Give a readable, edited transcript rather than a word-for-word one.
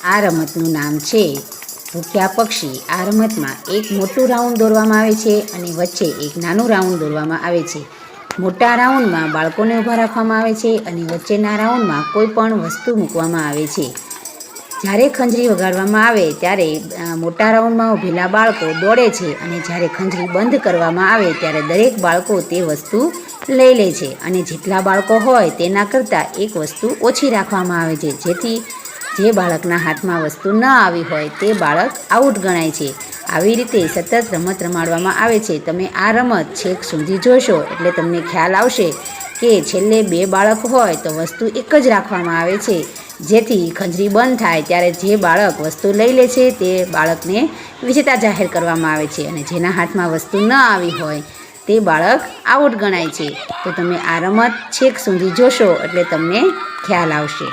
આ રમતનું નામ છે ભૂખ્યા પક્ષી। આ રમતમાં એક મોટું રાઉન્ડ દોરવામાં આવે છે અને વચ્ચે એક નાનું રાઉન્ડ દોરવામાં આવે છે। મોટા રાઉન્ડમાં બાળકોને ઊભા રાખવામાં આવે છે અને વચ્ચેના રાઉન્ડમાં કોઈ પણ વસ્તુ મૂકવામાં આવે છે। જ્યારે ખંજરી વગાડવામાં આવે ત્યારે મોટા રાઉન્ડમાં ઊભેલા બાળકો દોડે છે અને જ્યારે ખંજરી બંધ કરવામાં આવે ત્યારે દરેક બાળકો તે વસ્તુ લઈ લે છે અને જેટલા બાળકો હોય તેના કરતાં એક વસ્તુ ઓછી રાખવામાં આવે છે, જેથી જે બાળકના હાથમાં વસ્તુ ન આવી હોય તે બાળક આઉટ ગણાય છે। આવી રીતે સતત રમત રમાડવામાં આવે છે। તમે આ રમત છેક સુધી જોશો એટલે તમને ખ્યાલ આવશે કે છેલ્લે 2 બાળક હોય તો વસ્તુ એક જ રાખવામાં આવે છે, જેથી ખંજરી બંધ થાય ત્યારે જે બાળક વસ્તુ લઈ લે છે તે બાળકને વિજેતા જાહેર કરવામાં આવે છે અને જેના હાથમાં વસ્તુ ન આવી હોય તે બાળક આઉટ ગણાય છે। તો તમે આ રમત છેક સુધી જોશો એટલે તમને ખ્યાલ આવશે।